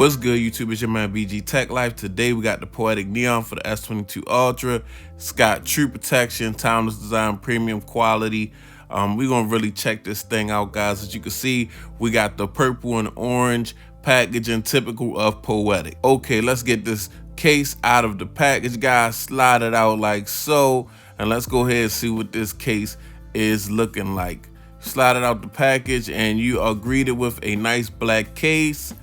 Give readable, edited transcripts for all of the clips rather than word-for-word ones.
What's good, YouTube? It's your man BG Tech Life. Today we got the Poetic Neon for the S22 Ultra. It's got true protection, timeless design, premium quality. We're gonna really check this thing out, guys. As you can see, we got the purple and orange packaging, typical of Poetic. Okay, let's get this case out of the package, guys. Slide it out like so, and let's go ahead and see what this case is looking like. Slide it out the package, and you are greeted with a nice black case.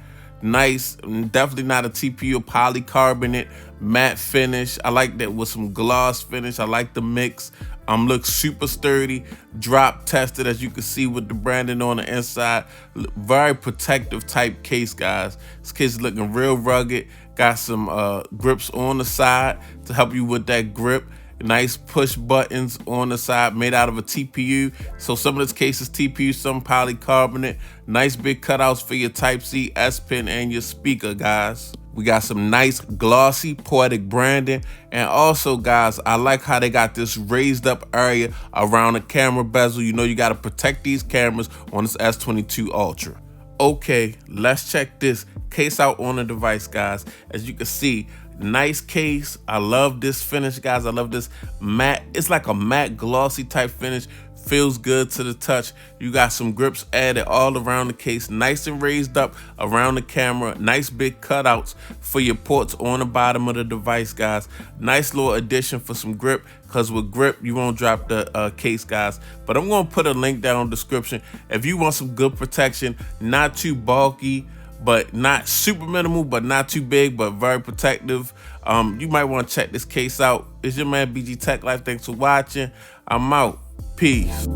Nice, definitely not a TPU, polycarbonate matte finish. I like that with some gloss finish. I like the mix. Looks super sturdy, drop tested, as you can see with the branding on the inside. Very protective type case, guys. This case is looking real rugged. Got some grips on the side to help you with that grip. Nice push buttons on the side, made out of a TPU. So some of this case is TPU, some polycarbonate. Nice big cutouts for your Type-C, S Pen, and your speaker, guys. We got some nice glossy Poetic branding. And also, guys, I like how they got this raised up area around the camera bezel. You know you got to protect these cameras on this S22 Ultra. Okay, let's check this case out on the device, guys. As you can see, nice case. I love this finish, guys. I love this matte. It's like a matte glossy type finish. Feels good to the touch. You got some grips added all around the case, nice and raised up around the camera. Nice big cutouts for your ports on the bottom of the device, guys. Nice little addition for some grip, because with grip you won't drop the case, guys. But I'm going to put a link down in the description if you want some good protection, not too bulky, but not super minimal, but not too big, but very protective. You might want to check this case out. It's your man BG Tech Life. Thanks for watching. I'm out. Peace.